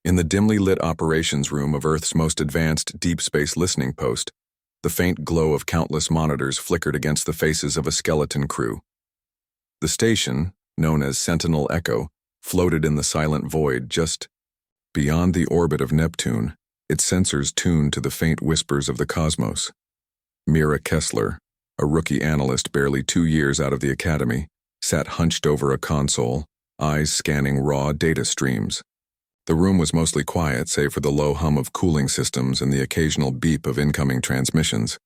In the dimly lit operations room of Earth's most advanced deep space listening post, the faint glow of countless monitors flickered against the faces of a skeleton crew. The station, known as Sentinel Echo, floated in the silent void just beyond the orbit of Neptune, its sensors tuned to the faint whispers of the cosmos. Mira Kessler, a rookie analyst barely 2 years out of the academy, sat hunched over a console, eyes scanning raw data streams. The room was mostly quiet, save for the low hum of cooling systems and the occasional beep of incoming transmissions.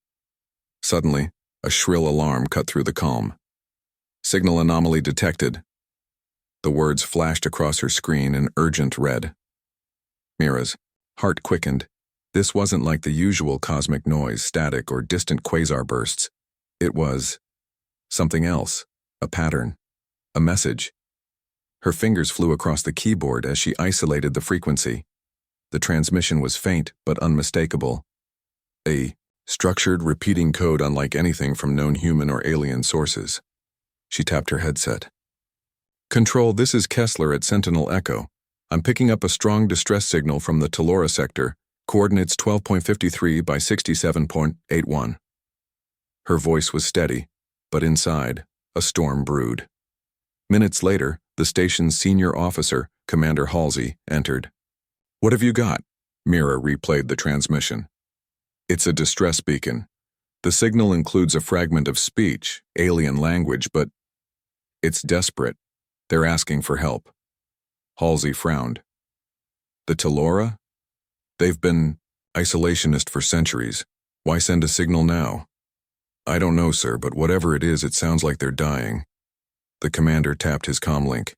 Suddenly, a shrill alarm cut through the calm. "Signal anomaly detected." The words flashed across her screen in urgent red. Mira's heart quickened. This wasn't like the usual cosmic noise, static, or distant quasar bursts. It was something else, a pattern, a message. Her fingers flew across the keyboard as she isolated the frequency. The transmission was faint but unmistakable. A structured, repeating code unlike anything from known human or alien sources. She tapped her headset. "Control, this is Kessler at Sentinel Echo. I'm picking up a strong distress signal from the Telora sector, coordinates 12.53 by 67.81. Her voice was steady, but inside, a storm brewed. Minutes later, the station's senior officer, Commander Halsey, entered. "What have you got?" Mira replayed the transmission. "It's a distress beacon. The signal includes a fragment of speech, alien language, but it's desperate. They're asking for help." Halsey frowned. "The Telora? They've been isolationist for centuries. Why send a signal now?" "I don't know, sir, but whatever it is, it sounds like they're dying." The commander tapped his comlink.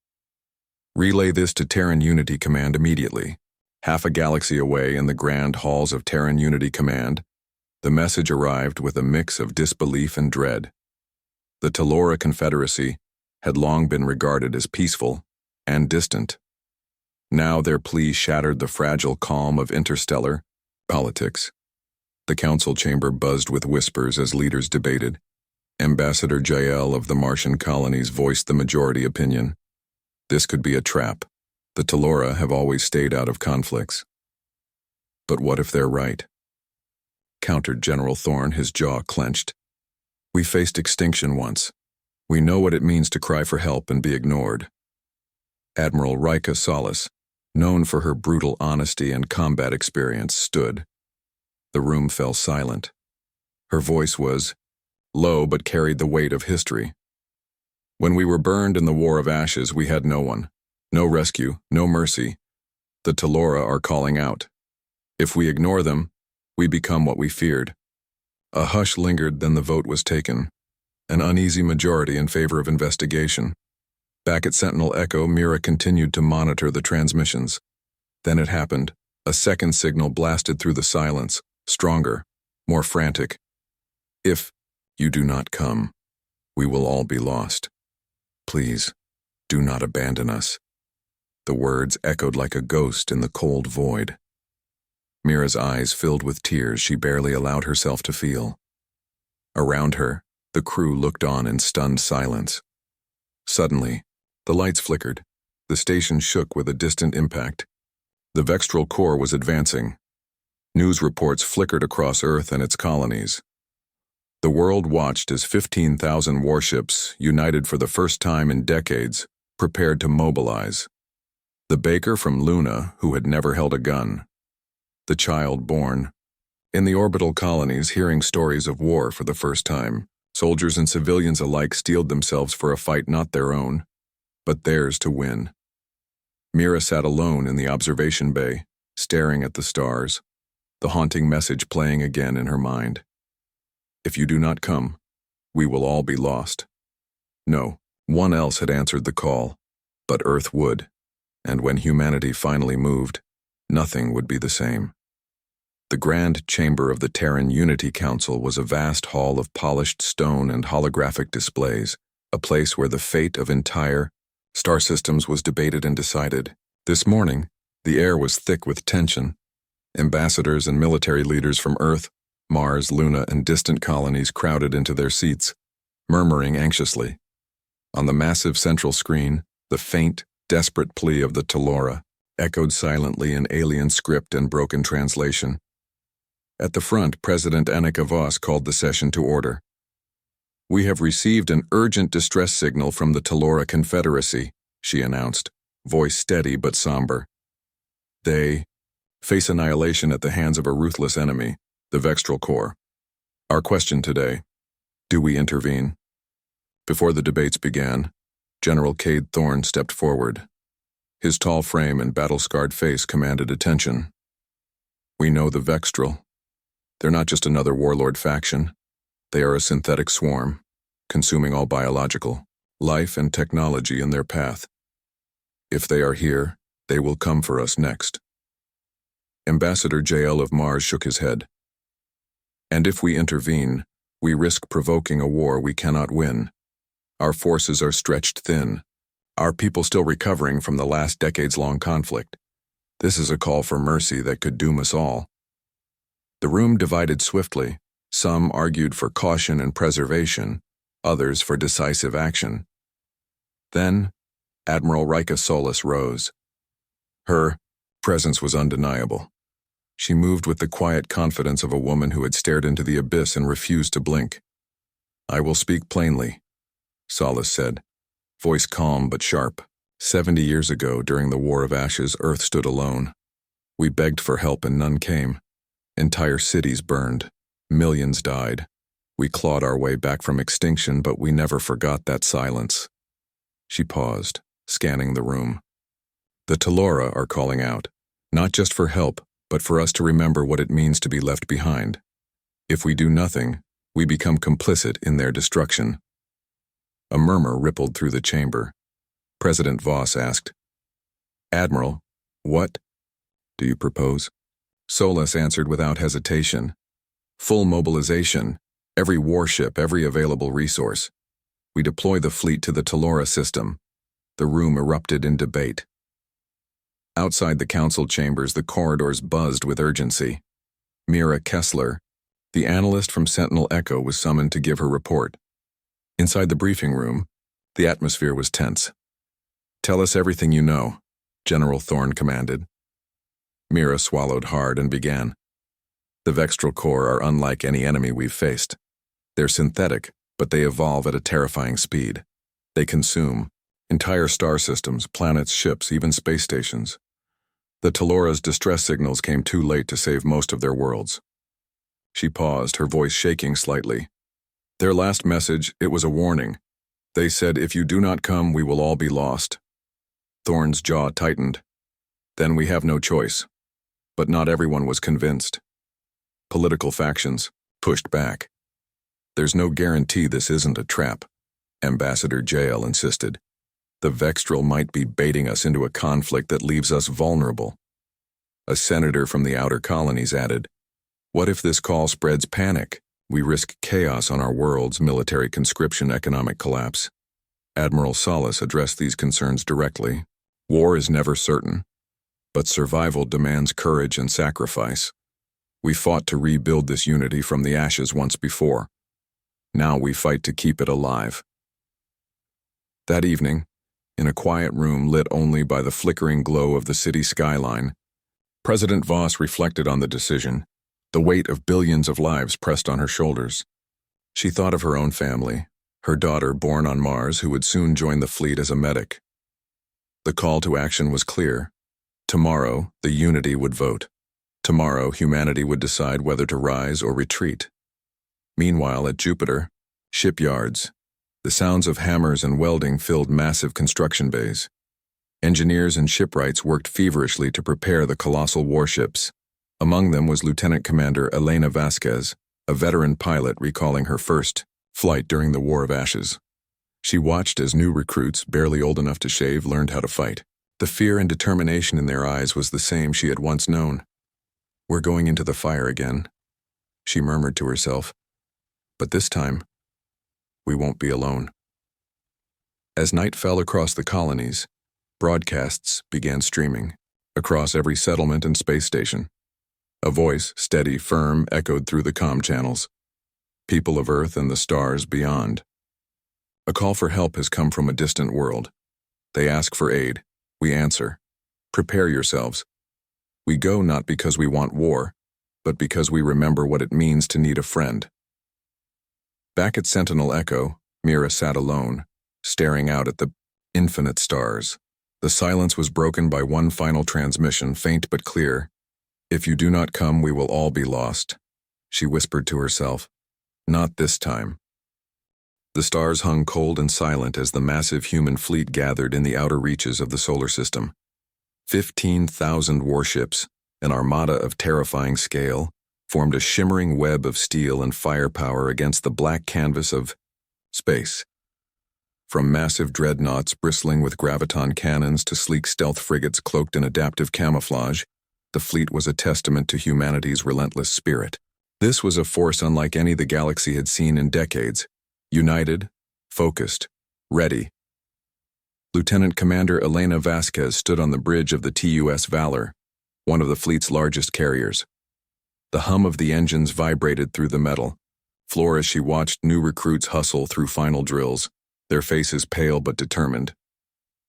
"Relay this to Terran Unity Command immediately." Half a galaxy away in the grand halls of Terran Unity Command, the message arrived with a mix of disbelief and dread. The Telora Confederacy had long been regarded as peaceful and distant. Now their plea shattered the fragile calm of interstellar politics. The council chamber buzzed with whispers as leaders debated. Ambassador Jael of the Martian colonies voiced the majority opinion. This could be a trap. The Telora have always stayed out of conflicts. But what if they're right? Countered General Thorne, his jaw clenched. "We faced extinction once. We know what it means to cry for help and be ignored." Admiral Rika Solis, known for her brutal honesty and combat experience, stood. The room fell silent. Her voice was low but carried the weight of history. "When we were burned in the War of Ashes, we had no one. No rescue, no mercy. The Telora are calling out. If we ignore them, we become what we feared." A hush lingered, then the vote was taken. An uneasy majority in favor of investigation. Back at Sentinel Echo, Mira continued to monitor the transmissions. Then it happened. A second signal blasted through the silence, stronger, more frantic. "If you do not come, we will all be lost. Please, do not abandon us." The words echoed like a ghost in the cold void. Mira's eyes filled with tears she barely allowed herself to feel. Around her, the crew looked on in stunned silence. Suddenly, the lights flickered. The station shook with a distant impact. The Vextral core was advancing. News reports flickered across Earth and its colonies. The world watched as 15,000 warships, united for the first time in decades, prepared to mobilize. The baker from Luna, who had never held a gun. The child born. In the orbital colonies, hearing stories of war for the first time, soldiers and civilians alike steeled themselves for a fight not their own, but theirs to win. Mira sat alone in the observation bay, staring at the stars, the haunting message playing again in her mind. "If you do not come, we will all be lost." No one else had answered the call, but Earth would, and when humanity finally moved, nothing would be the same. The grand chamber of the Terran Unity Council was a vast hall of polished stone and holographic displays, a place where the fate of entire star systems was debated and decided. This morning, the air was thick with tension. Ambassadors and military leaders from Earth, Mars, Luna, and distant colonies crowded into their seats, murmuring anxiously. On the massive central screen, the faint, desperate plea of the Telora, echoed silently in alien script and broken translation. At the front, President Annika Voss called the session to order. "We have received an urgent distress signal from the Talora Confederacy," she announced, voice steady but somber. "They face annihilation at the hands of a ruthless enemy, the Vextral Corps. Our question today: do we intervene?" Before the debates began, General Cade Thorne stepped forward. His tall frame and battle-scarred face commanded attention. "We know the Vextral. They're not just another warlord faction. They are a synthetic swarm, consuming all biological life and technology in their path. If they are here, they will come for us next." Ambassador JL of Mars shook his head. "And if we intervene, we risk provoking a war we cannot win. Our forces are stretched thin, our people still recovering from the last decades-long conflict. This is a call for mercy that could doom us all." The room divided swiftly. Some argued for caution and preservation, others for decisive action. Then, Admiral Rika Solis rose. Her presence was undeniable. She moved with the quiet confidence of a woman who had stared into the abyss and refused to blink. "I will speak plainly," Solis said, voice calm but sharp. 70 years ago, during the War of Ashes, Earth stood alone. We begged for help and none came. Entire cities burned. Millions died. We clawed our way back from extinction, but we never forgot that silence. She paused, scanning the room. "The Talora are calling out, not just for help, but for us to remember what it means to be left behind. If we do nothing, we become complicit in their destruction." A murmur rippled through the chamber. President Voss asked, "Admiral, what do you propose?" Solis answered without hesitation. "Full mobilization, every warship, every available resource. We deploy the fleet to the Talora system." The room erupted in debate. Outside the council chambers, the corridors buzzed with urgency. Mira Kessler, the analyst from Sentinel Echo, was summoned to give her report. Inside the briefing room, the atmosphere was tense. "Tell us everything you know," General Thorne commanded. Mira swallowed hard and began. "The Vextral Corps are unlike any enemy we've faced. They're synthetic, but they evolve at a terrifying speed. They consume entire star systems, planets, ships, even space stations. The Talora's distress signals came too late to save most of their worlds." She paused, her voice shaking slightly. "Their last message, it was a warning. They said, if you do not come, we will all be lost." Thorne's jaw tightened. "Then we have no choice." But not everyone was convinced. Political factions pushed back. "There's no guarantee this isn't a trap," Ambassador JL insisted. "The Vextral might be baiting us into a conflict that leaves us vulnerable." A senator from the outer colonies added, "What if this call spreads panic? We risk chaos on our worlds, military conscription, economic collapse." Admiral Solis addressed these concerns directly. "War is never certain, but survival demands courage and sacrifice. We fought to rebuild this unity from the ashes once before. Now we fight to keep it alive." That evening, in a quiet room lit only by the flickering glow of the city skyline, President Voss reflected on the decision, the weight of billions of lives pressed on her shoulders. She thought of her own family, her daughter born on Mars who would soon join the fleet as a medic. The call to action was clear. Tomorrow, the Unity would vote. Tomorrow, humanity would decide whether to rise or retreat. Meanwhile, at Jupiter, shipyards, the sounds of hammers and welding filled massive construction bays. Engineers and shipwrights worked feverishly to prepare the colossal warships. Among them was Lieutenant Commander Elena Vasquez, a veteran pilot recalling her first flight during the War of Ashes. She watched as new recruits, barely old enough to shave, learned how to fight. The fear and determination in their eyes was the same she had once known. "We're going into the fire again," she murmured to herself. "But this time, we won't be alone." As night fell across the colonies, broadcasts began streaming across every settlement and space station. A voice, steady, firm, echoed through the comm channels. "People of Earth and the stars beyond. A call for help has come from a distant world. They ask for aid. We answer. Prepare yourselves. We go not because we want war, but because we remember what it means to need a friend. Back at Sentinel Echo, Mira sat alone, staring out at the infinite stars. The silence was broken by one final transmission, faint but clear. "If you do not come, we will all be lost," she whispered to herself. "Not this time." The stars hung cold and silent as the massive human fleet gathered in the outer reaches of the solar system. 15,000 warships, an armada of terrifying scale, formed a shimmering web of steel and firepower against the black canvas of space. From massive dreadnoughts bristling with graviton cannons to sleek stealth frigates cloaked in adaptive camouflage, the fleet was a testament to humanity's relentless spirit. This was a force unlike any the galaxy had seen in decades, united, focused, ready. Lieutenant Commander Elena Vasquez stood on the bridge of the TUS Valor, one of the fleet's largest carriers. The hum of the engines vibrated through the metal floor as she watched new recruits hustle through final drills, their faces pale but determined.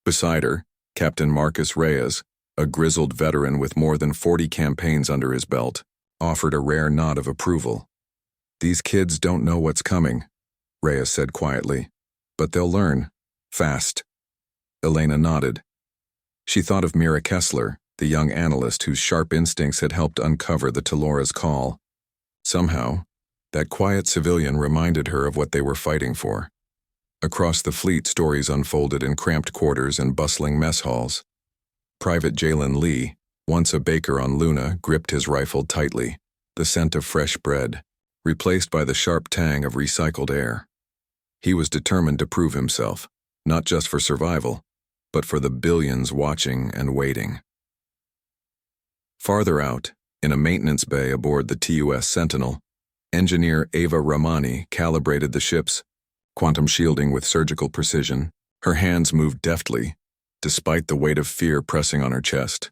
Beside her, Captain Marcus Reyes, a grizzled veteran with more than 40 campaigns under his belt, offered a rare nod of approval. "These kids don't know what's coming," Reyes said quietly, "but they'll learn. Fast." Elena nodded. She thought of Mira Kessler, the young analyst whose sharp instincts had helped uncover the Talora's call. Somehow, that quiet civilian reminded her of what they were fighting for. Across the fleet, stories unfolded in cramped quarters and bustling mess halls. Private Jalen Lee, once a baker on Luna, gripped his rifle tightly, the scent of fresh bread, replaced by the sharp tang of recycled air. He was determined to prove himself, not just for survival, but for the billions watching and waiting. Farther out, in a maintenance bay aboard the TUS Sentinel, engineer Ava Ramani calibrated the ship's quantum shielding with surgical precision. Her hands moved deftly, despite the weight of fear pressing on her chest.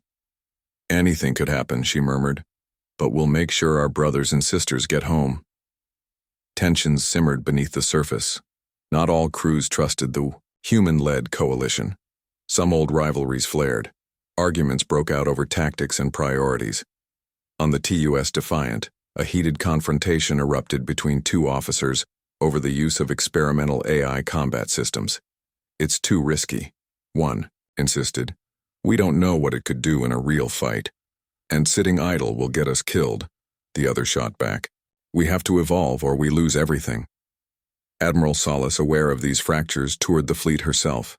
"Anything could happen," she murmured, "but we'll make sure our brothers and sisters get home." Tensions simmered beneath the surface. Not all crews trusted the human-led coalition. Some old rivalries flared. Arguments broke out over tactics and priorities. On the TUS Defiant, a heated confrontation erupted between two officers over the use of experimental AI combat systems. "It's too risky," one insisted. "We don't know what it could do in a real fight. And sitting idle will get us killed," the other shot back. "We have to evolve or we lose everything." Admiral Salas, aware of these fractures, toured the fleet herself.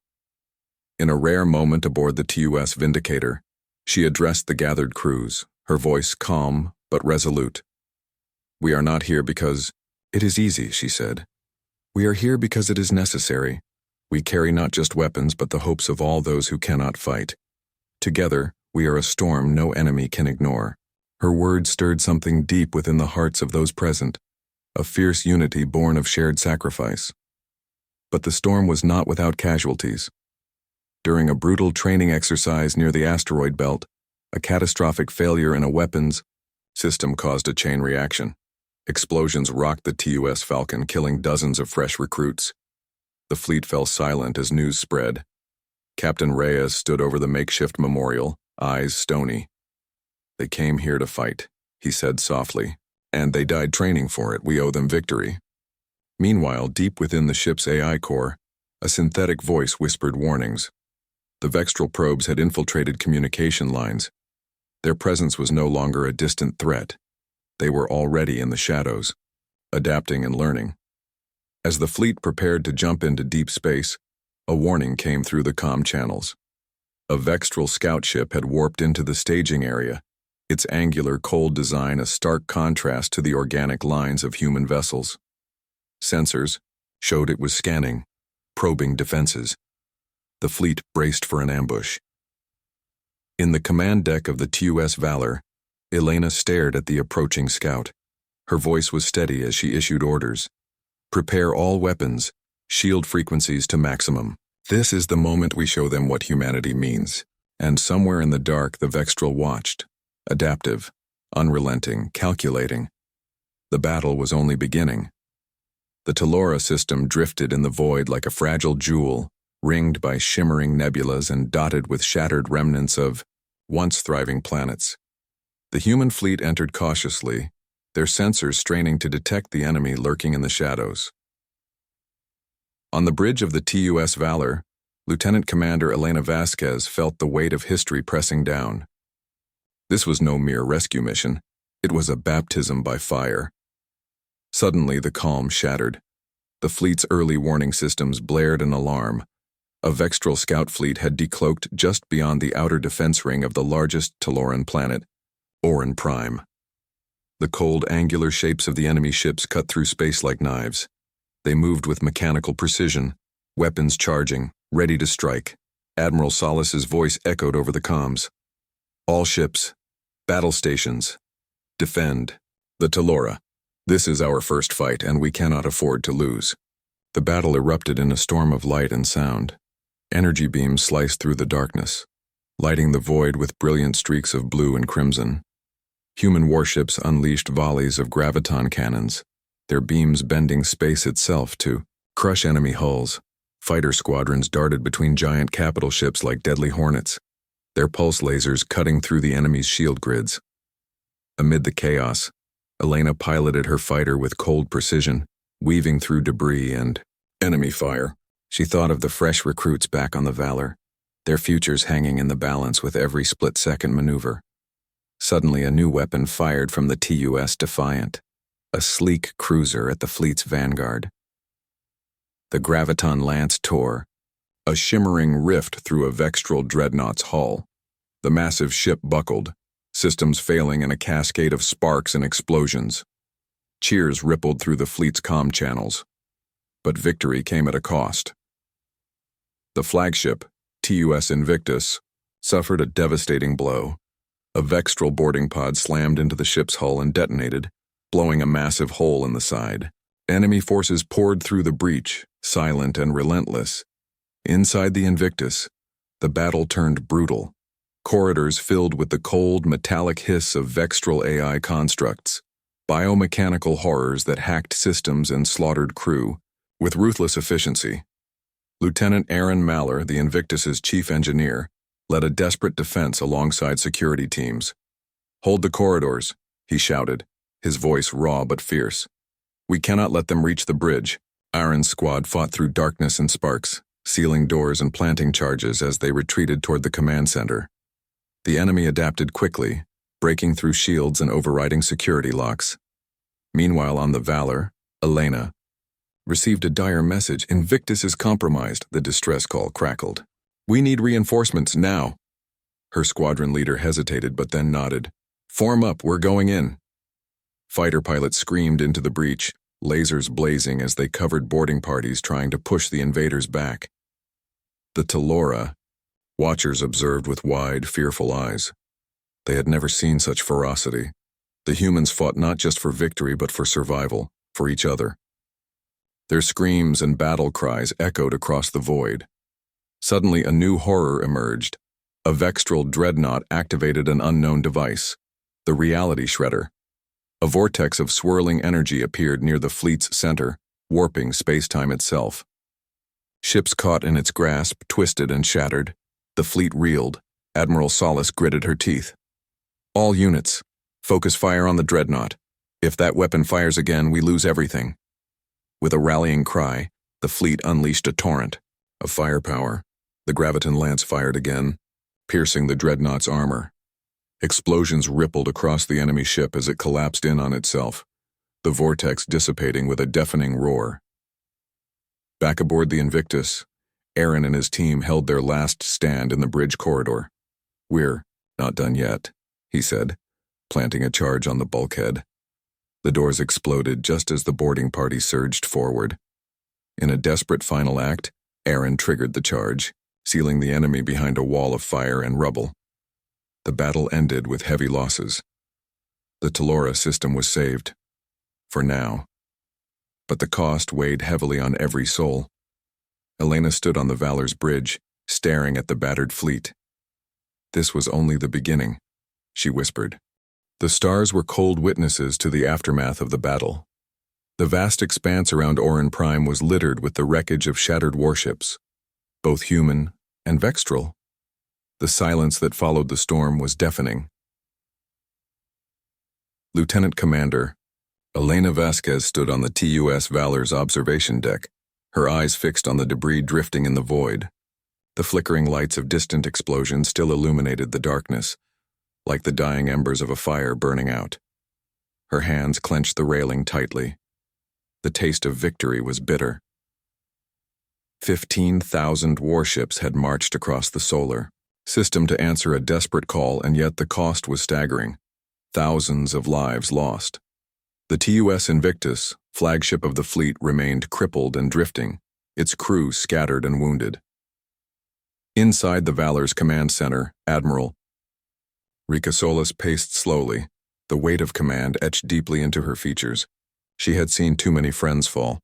In a rare moment aboard the TUS Vindicator, she addressed the gathered crews, her voice calm but resolute. "We are not here because it is easy," she said. "We are here because it is necessary. We carry not just weapons but the hopes of all those who cannot fight. Together, we are a storm no enemy can ignore." Her words stirred something deep within the hearts of those present, a fierce unity born of shared sacrifice. But the storm was not without casualties. During a brutal training exercise near the asteroid belt, a catastrophic failure in a weapons system caused a chain reaction. Explosions rocked the TUS Falcon, killing dozens of fresh recruits. The fleet fell silent as news spread. Captain Reyes stood over the makeshift memorial, eyes stony. "They came here to fight," he said softly, "and they died training for it. We owe them victory." Meanwhile, deep within the ship's AI core, a synthetic voice whispered warnings. The Vextral probes had infiltrated communication lines. Their presence was no longer a distant threat. They were already in the shadows, adapting and learning. As the fleet prepared to jump into deep space, a warning came through the comm channels. A Vextral scout ship had warped into the staging area, its angular, cold design a stark contrast to the organic lines of human vessels. Sensors showed it was scanning, probing defenses. The fleet braced for an ambush. In the command deck of the TUS Valor, Elena stared at the approaching scout. Her voice was steady as she issued orders. "Prepare all weapons, shield frequencies to maximum. This is the moment we show them what humanity means." And somewhere in the dark, the Vextral watched, adaptive, unrelenting, calculating. The battle was only beginning. The Talora system drifted in the void like a fragile jewel, ringed by shimmering nebulas and dotted with shattered remnants of once thriving planets. The human fleet entered cautiously, their sensors straining to detect the enemy lurking in the shadows. On the bridge of the TUS Valor, Lieutenant Commander Elena Vasquez felt the weight of history pressing down. This was no mere rescue mission, it was a baptism by fire. Suddenly the calm shattered. The fleet's early warning systems blared an alarm. A Vextral scout fleet had decloaked just beyond the outer defense ring of the largest Taloran planet, Orrin Prime. The cold, angular shapes of the enemy ships cut through space like knives. They moved with mechanical precision, weapons charging, ready to strike. Admiral Solis's voice echoed over the comms. All ships, battle stations, defend. The Talora. This is our first fight, and we cannot afford to lose. The battle erupted in a storm of light and sound. Energy beams sliced through the darkness, lighting the void with brilliant streaks of blue and crimson. Human warships unleashed volleys of graviton cannons, their beams bending space itself to crush enemy hulls. Fighter squadrons darted between giant capital ships like deadly hornets, their pulse lasers cutting through the enemy's shield grids. Amid the chaos, Elena piloted her fighter with cold precision, weaving through debris and enemy fire. She thought of the fresh recruits back on the Valor, their futures hanging in the balance with every split-second maneuver. Suddenly a new weapon fired from the TUS Defiant, a sleek cruiser at the fleet's vanguard. The graviton lance tore, a shimmering rift through a Vextral dreadnought's hull. The massive ship buckled, systems failing in a cascade of sparks and explosions. Cheers rippled through the fleet's comm channels. But victory came at a cost. The flagship, TUS Invictus, suffered a devastating blow. A Vextral boarding pod slammed into the ship's hull and detonated, blowing a massive hole in the side. Enemy forces poured through the breach, silent and relentless. Inside the Invictus, the battle turned brutal. Corridors filled with the cold, metallic hiss of Vextral AI constructs, biomechanical horrors that hacked systems and slaughtered crew with ruthless efficiency. Lieutenant Aaron Maller, the Invictus's chief engineer, led a desperate defense alongside security teams. "Hold the corridors," he shouted, his voice raw but fierce. "We cannot let them reach the bridge." Aaron's squad fought through darkness and sparks, sealing doors and planting charges as they retreated toward the command center. The enemy adapted quickly, breaking through shields and overriding security locks. Meanwhile, on the Valor, Elena received a dire message. "Invictus is compromised," the distress call crackled. "We need reinforcements now." Her squadron leader hesitated but then nodded. "Form up, we're going in." Fighter pilots screamed into the breach, lasers blazing as they covered boarding parties trying to push the invaders back. The Talora, watchers observed with wide, fearful eyes. They had never seen such ferocity. The humans fought not just for victory but for survival, for each other. Their screams and battle cries echoed across the void. Suddenly a new horror emerged. A Vextral dreadnought activated an unknown device, the Reality Shredder. A vortex of swirling energy appeared near the fleet's center, warping space-time itself. Ships caught in its grasp twisted and shattered. The fleet reeled. Admiral Solis gritted her teeth. "All units, focus fire on the dreadnought. If that weapon fires again, we lose everything." With a rallying cry, the fleet unleashed a torrent of firepower. The graviton lance fired again, piercing the dreadnought's armor. Explosions rippled across the enemy ship as it collapsed in on itself, the vortex dissipating with a deafening roar. Back aboard the Invictus, Aaron and his team held their last stand in the bridge corridor. "We're not done yet," he said, planting a charge on the bulkhead. The doors exploded just as the boarding party surged forward. In a desperate final act, Aaron triggered the charge, sealing the enemy behind a wall of fire and rubble. The battle ended with heavy losses. The Talora system was saved, for now. But the cost weighed heavily on every soul. Elena stood on the Valor's bridge, staring at the battered fleet. "This was only the beginning," she whispered. The stars were cold witnesses to the aftermath of the battle. The vast expanse around Orrin Prime was littered with the wreckage of shattered warships, both human and Vextral. The silence that followed the storm was deafening. Lieutenant Commander Elena Vasquez stood on the TUS Valor's observation deck, her eyes fixed on the debris drifting in the void. The flickering lights of distant explosions still illuminated the darkness, like the dying embers of a fire burning out. Her hands clenched the railing tightly. The taste of victory was bitter. 15,000 warships had marched across the solar system to answer a desperate call, and yet the cost was staggering. Thousands of lives lost. The TUS Invictus, flagship of the fleet, remained crippled and drifting, its crew scattered and wounded. Inside the Valor's command center, Admiral Rika Solis paced slowly, the weight of command etched deeply into her features. She had seen too many friends fall,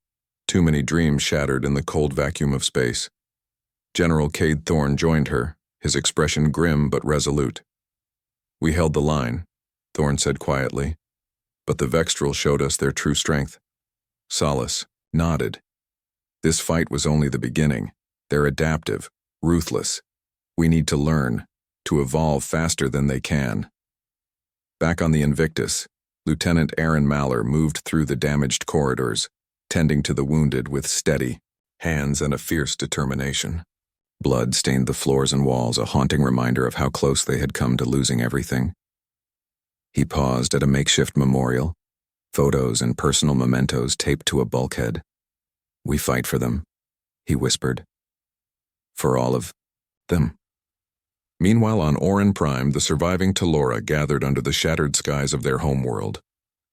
too many dreams shattered in the cold vacuum of space. General Cade Thorne joined her, his expression grim but resolute. "We held the line," Thorne said quietly, "but the Vextral showed us their true strength." Solis nodded. "This fight was only the beginning. They're adaptive, ruthless. We need to learn, to evolve faster than they can." Back on the Invictus, Lieutenant Aaron Maller moved through the damaged corridors, tending to the wounded with steady hands and a fierce determination. Blood stained the floors and walls, a haunting reminder of how close they had come to losing everything. He paused at a makeshift memorial, photos and personal mementos taped to a bulkhead. "We fight for them," he whispered. "For all of them." Meanwhile, on Orin Prime, the surviving Telora gathered under the shattered skies of their homeworld.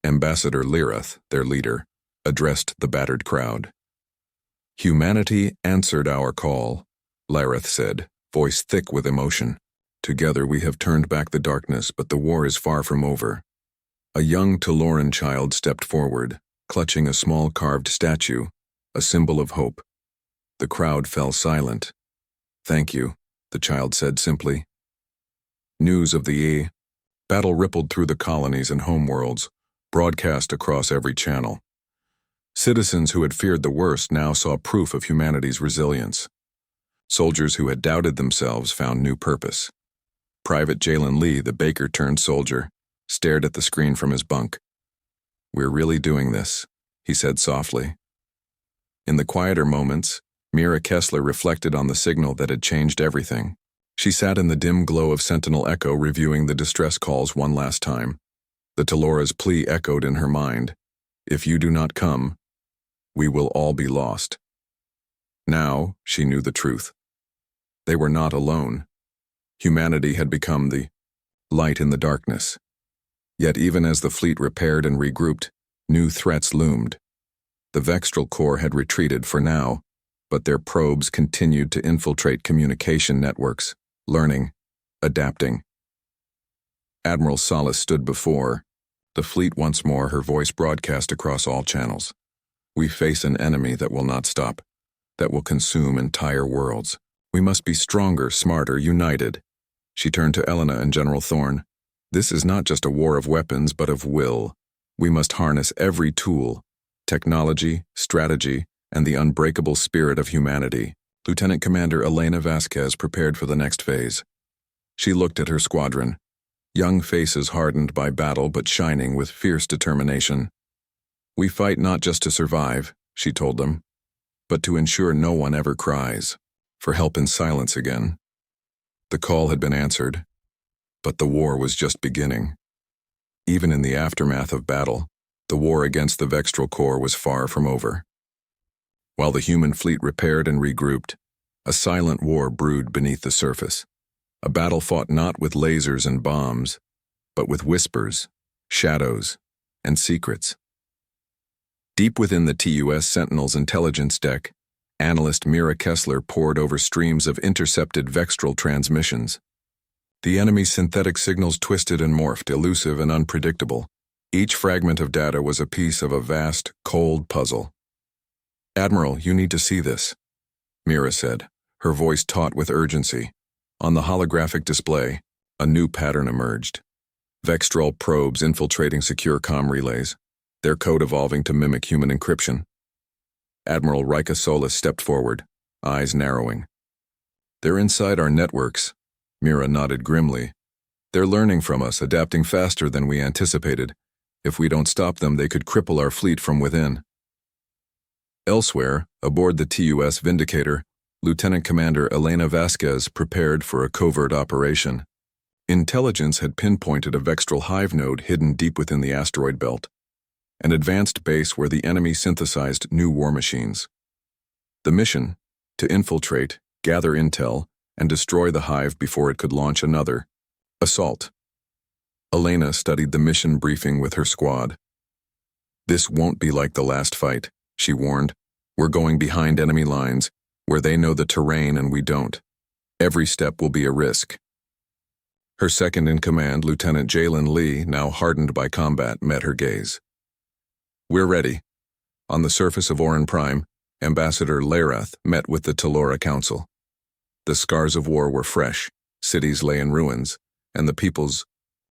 Ambassador Lirath, their leader, addressed the battered crowd. "Humanity answered our call," Lirath said, voice thick with emotion. "Together we have turned back the darkness, but the war is far from over." A young Teloran child stepped forward, clutching a small carved statue, a symbol of hope. The crowd fell silent. "Thank you," the child said simply. News of the battle rippled through the colonies and homeworlds, broadcast across every channel. Citizens who had feared the worst now saw proof of humanity's resilience. Soldiers who had doubted themselves found new purpose. Private Jalen Lee, the baker-turned-soldier, stared at the screen from his bunk. "We're really doing this," he said softly. In the quieter moments, Mira Kessler reflected on the signal that had changed everything. She sat in the dim glow of Sentinel Echo, reviewing the distress calls one last time. The Telora's plea echoed in her mind. "If you do not come, we will all be lost." Now she knew the truth. They were not alone. Humanity had become the light in the darkness. Yet even as the fleet repaired and regrouped, new threats loomed. The Vextral Corps had retreated for now, but their probes continued to infiltrate communication networks, learning, adapting. Admiral Solis stood before the fleet once more, her voice broadcast across all channels. "We face an enemy that will not stop, that will consume entire worlds. We must be stronger, smarter, united." She turned to Elena and General Thorne. "This is not just a war of weapons, but of will. We must harness every tool, technology, strategy, and the unbreakable spirit of humanity." Lieutenant Commander Elena Vasquez prepared for the next phase. She looked at her squadron, young faces hardened by battle but shining with fierce determination. "We fight not just to survive," she told them, "but to ensure no one ever cries for help in silence again." The call had been answered, but the war was just beginning. Even in the aftermath of battle, the war against the Vextral Corps was far from over. While the human fleet repaired and regrouped, a silent war brewed beneath the surface. A battle fought not with lasers and bombs, but with whispers, shadows, and secrets. Deep within the TUS Sentinel's intelligence deck, analyst Mira Kessler pored over streams of intercepted Vextral transmissions. The enemy's synthetic signals twisted and morphed, elusive and unpredictable. Each fragment of data was a piece of a vast, cold puzzle. "Admiral, you need to see this," Mira said, her voice taut with urgency. On the holographic display, a new pattern emerged. Vextral probes infiltrating secure comm relays, their code evolving to mimic human encryption. Admiral Rika Solis stepped forward, eyes narrowing. "They're inside our networks," Mira nodded grimly. They're learning from us, adapting faster than we anticipated. If we don't stop them, they could cripple our fleet from within. Elsewhere, aboard the TUS Vindicator, Lieutenant Commander Elena Vasquez prepared for a covert operation. Intelligence had pinpointed a Vextral hive node hidden deep within the asteroid belt, an advanced base where the enemy synthesized new war machines. The mission, to infiltrate, gather intel, and destroy the hive before it could launch another assault. Elena studied the mission briefing with her squad. This won't be like the last fight, she warned. We're going behind enemy lines, where they know the terrain and we don't. Every step will be a risk. Her second-in-command, Lieutenant Jalen Lee, now hardened by combat, met her gaze. We're ready. On the surface of Oran Prime, Ambassador Larath met with the Telora Council. The scars of war were fresh, cities lay in ruins, and the people's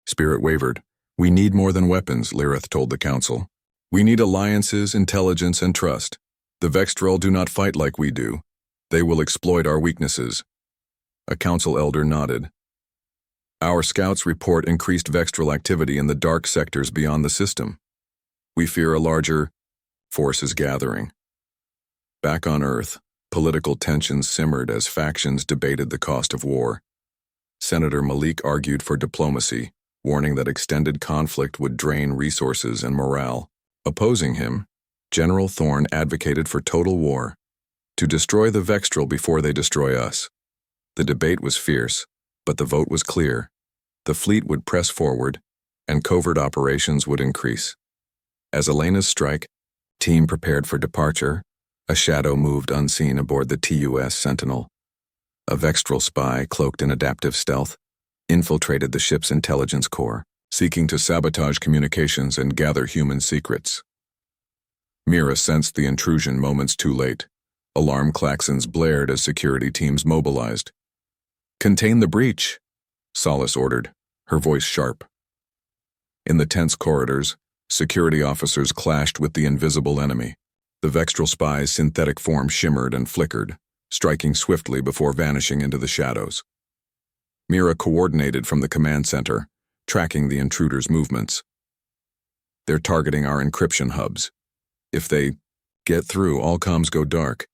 spirit wavered. We need more than weapons, Larath told the Council. We need alliances, intelligence, and trust. The Vextral do not fight like we do. They will exploit our weaknesses. A Council elder nodded. Our scouts report increased Vextral activity in the dark sectors beyond the system. We fear a larger force is gathering. Back on Earth, political tensions simmered as factions debated the cost of war. Senator Malik argued for diplomacy, warning that extended conflict would drain resources and morale. Opposing him, General Thorne advocated for total war, to destroy the Vextral before they destroy us. The debate was fierce, but the vote was clear. The fleet would press forward, and covert operations would increase. As Elena's strike team prepared for departure, a shadow moved unseen aboard the TUS Sentinel. A Vextral spy, cloaked in adaptive stealth, infiltrated the ship's intelligence core, seeking to sabotage communications and gather human secrets. Mira sensed the intrusion moments too late. Alarm klaxons blared as security teams mobilized. Contain the breach, Solace ordered, her voice sharp. In the tense corridors, security officers clashed with the invisible enemy. The Vextral spy's synthetic form shimmered and flickered, striking swiftly before vanishing into the shadows. Mira coordinated from the command center, tracking the intruders' movements. They're targeting our encryption hubs. If they get through, all comms go dark.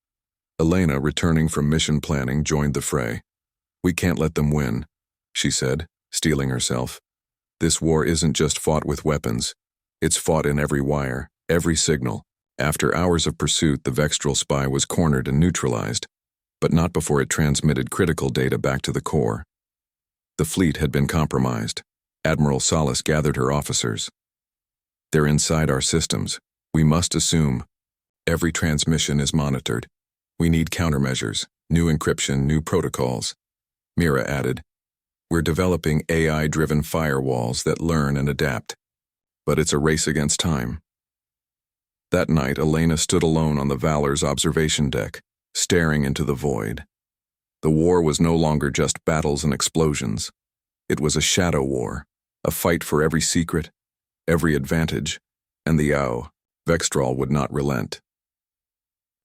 Elena, returning from mission planning, joined the fray. We can't let them win, she said, steeling herself. This war isn't just fought with weapons. It's fought in every wire, every signal. After hours of pursuit, the Vextral spy was cornered and neutralized, but not before it transmitted critical data back to the core. The fleet had been compromised. Admiral Solace gathered her officers. They're inside our systems. We must assume every transmission is monitored. We need countermeasures, new encryption, new protocols. Mira added, we're developing AI-driven firewalls that learn and adapt. But it's a race against time. That night, Elena stood alone on the Valor's observation deck, staring into the void. The war was no longer just battles and explosions. It was a shadow war, a fight for every secret, every advantage, and the Vextral would not relent.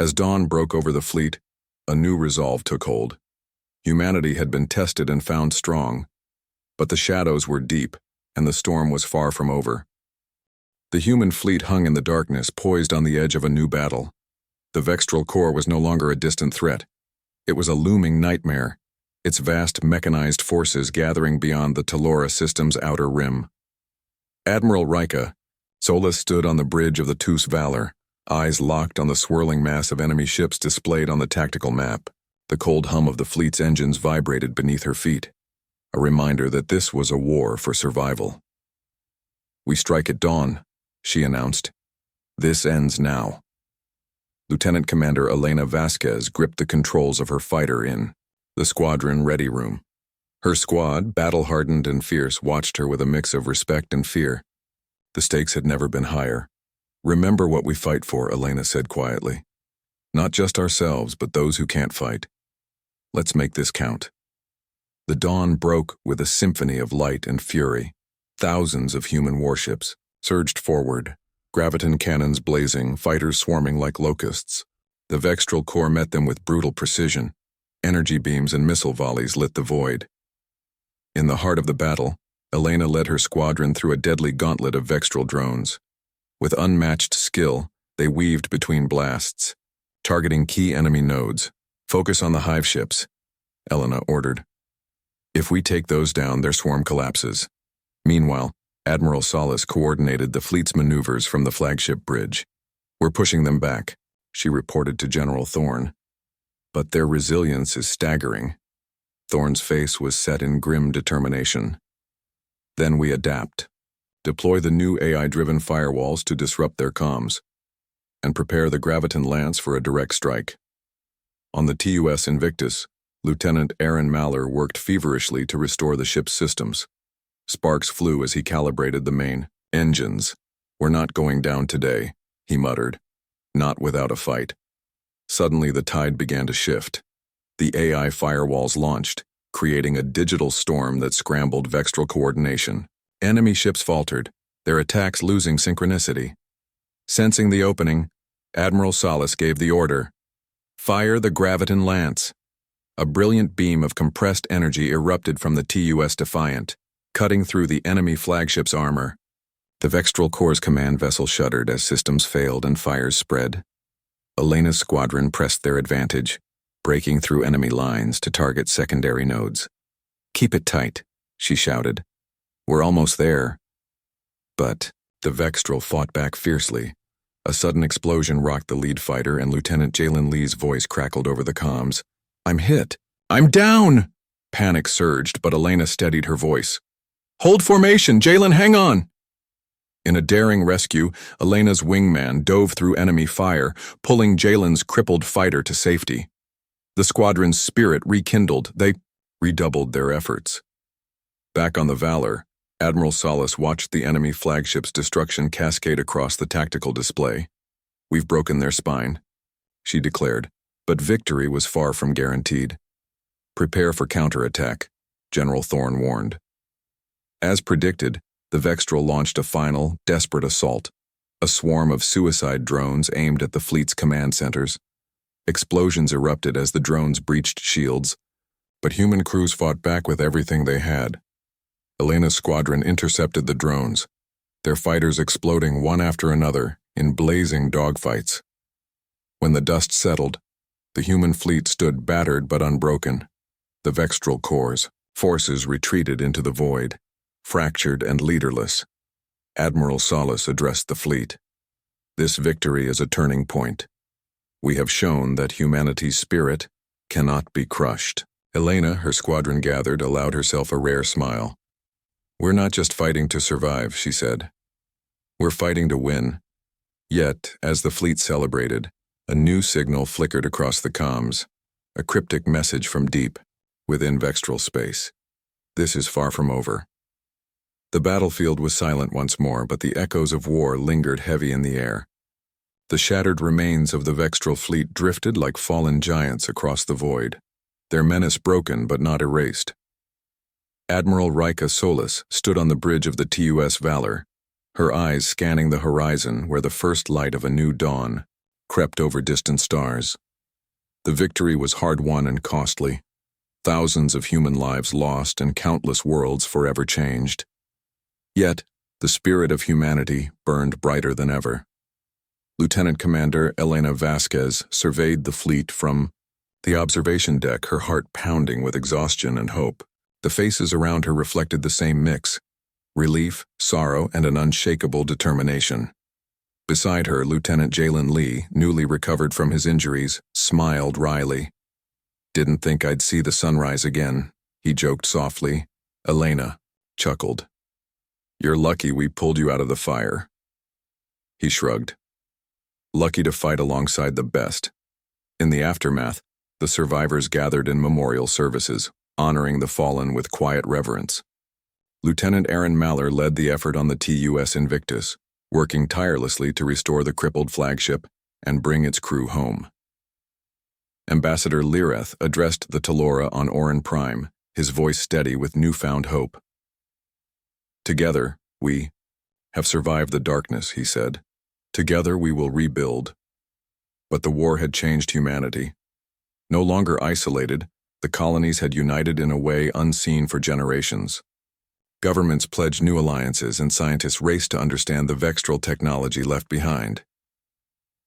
As dawn broke over the fleet, a new resolve took hold. Humanity had been tested and found strong, but the shadows were deep, and the storm was far from over. The human fleet hung in the darkness, poised on the edge of a new battle. The Vextral core was no longer a distant threat. It was a looming nightmare, its vast mechanized forces gathering beyond the Telora system's outer rim. Admiral Rika, Solas stood on the bridge of the Tus Valor, eyes locked on the swirling mass of enemy ships displayed on the tactical map. The cold hum of the fleet's engines vibrated beneath her feet, a reminder that this was a war for survival. We strike at dawn, she announced. This ends now. Lieutenant Commander Elena Vasquez gripped the controls of her fighter in the squadron ready room. Her squad, battle-hardened and fierce, watched her with a mix of respect and fear. The stakes had never been higher. Remember what we fight for, Elena said quietly. Not just ourselves, but those who can't fight. Let's make this count. The dawn broke with a symphony of light and fury. Thousands of human warships surged forward, graviton cannons blazing, fighters swarming like locusts. The Vextral core met them with brutal precision. Energy beams and missile volleys lit the void. In the heart of the battle, Elena led her squadron through a deadly gauntlet of Vextral drones. With unmatched skill, they weaved between blasts, targeting key enemy nodes. "Focus on the hive ships," Elena ordered. "If we take those down, their swarm collapses." Meanwhile, Admiral Salas coordinated the fleet's maneuvers from the flagship bridge. "We're pushing them back," she reported to General Thorne. "But their resilience is staggering." Thorne's face was set in grim determination. "Then we adapt. Deploy the new AI-driven firewalls to disrupt their comms, and prepare the Graviton Lance for a direct strike." On the TUS Invictus, Lieutenant Aaron Maller worked feverishly to restore the ship's systems. Sparks flew as he calibrated the main engines. "We're not going down today," he muttered. "Not without a fight." Suddenly the tide began to shift. The AI firewalls launched, creating a digital storm that scrambled Vextral coordination. Enemy ships faltered, their attacks losing synchronicity. Sensing the opening, Admiral Salas gave the order, "Fire the Graviton Lance." A brilliant beam of compressed energy erupted from the TUS Defiant, cutting through the enemy flagship's armor. The Vextral Corps' command vessel shuddered as systems failed and fires spread. Elena's squadron pressed their advantage, breaking through enemy lines to target secondary nodes. "Keep it tight," she shouted. "We're almost there." But the Vextral fought back fiercely. A sudden explosion rocked the lead fighter, and Lieutenant Jalen Lee's voice crackled over the comms. "I'm hit. I'm down!" Panic surged, but Elena steadied her voice. "Hold formation, Jalen, hang on!" In a daring rescue, Elena's wingman dove through enemy fire, pulling Jalen's crippled fighter to safety. The squadron's spirit rekindled. They redoubled their efforts. Back on the Valor, Admiral Salas watched the enemy flagship's destruction cascade across the tactical display. "We've broken their spine," she declared, but victory was far from guaranteed. "Prepare for counterattack," General Thorne warned. As predicted, the Vextral launched a final, desperate assault. A swarm of suicide drones aimed at the fleet's command centers. Explosions erupted as the drones breached shields, but human crews fought back with everything they had. Elena's squadron intercepted the drones, their fighters exploding one after another in blazing dogfights. When the dust settled, the human fleet stood battered but unbroken. The Vextral Corps' forces retreated into the void, fractured and leaderless. Admiral Salas addressed the fleet. "This victory is a turning point. We have shown that humanity's spirit cannot be crushed." Elena, her squadron gathered, allowed herself a rare smile. "We're not just fighting to survive," she said. "We're fighting to win." Yet, as the fleet celebrated, a new signal flickered across the comms, a cryptic message from deep within Vextral space. "This is far from over." The battlefield was silent once more, but the echoes of war lingered heavy in the air. The shattered remains of the Vextral fleet drifted like fallen giants across the void, their menace broken but not erased. Admiral Rika Solis stood on the bridge of the TUS Valor, her eyes scanning the horizon where the first light of a new dawn crept over distant stars. The victory was hard-won and costly. Thousands of human lives lost and countless worlds forever changed. Yet, the spirit of humanity burned brighter than ever. Lieutenant Commander Elena Vasquez surveyed the fleet from the observation deck, her heart pounding with exhaustion and hope. The faces around her reflected the same mix: relief, sorrow, and an unshakable determination. Beside her, Lieutenant Jalen Lee, newly recovered from his injuries, smiled wryly. "Didn't think I'd see the sunrise again," he joked softly. Elena chuckled. "You're lucky we pulled you out of the fire." He shrugged. "Lucky to fight alongside the best." In the aftermath, the survivors gathered in memorial services, honoring the fallen with quiet reverence. Lieutenant Aaron Maller led the effort on the TUS Invictus, working tirelessly to restore the crippled flagship and bring its crew home. Ambassador Lireth addressed the Talora on Orin Prime, his voice steady with newfound hope. "Together, we have survived the darkness," he said. "Together we will rebuild." But the war had changed humanity. No longer isolated, The colonies had united in a way unseen for generations. Governments pledged new alliances, and scientists raced to understand the Vextral technology left behind.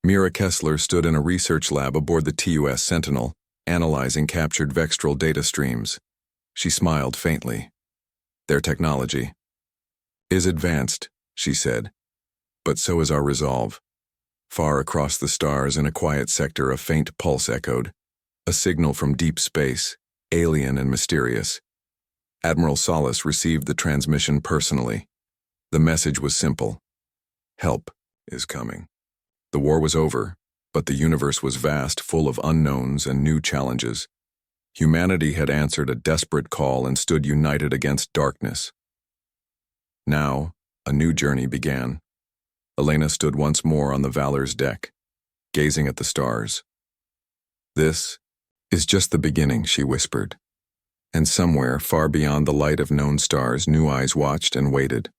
Mira Kessler stood in a research lab aboard the TUS Sentinel, analyzing captured Vextral data streams. She smiled faintly. Their technology is advanced, she said, but so is our resolve. Far across the stars in a quiet sector, a faint pulse echoed, a signal from deep space, alien and mysterious. Admiral Solis received the transmission personally. The message was simple. Help is coming. The war was over, but the universe was vast, full of unknowns and new challenges. Humanity had answered a desperate call and stood united against darkness. Now, a new journey began. Elena stood once more on the Valor's deck, gazing at the stars. This is just the beginning, she whispered. And somewhere, far beyond the light of known stars, new eyes watched and waited.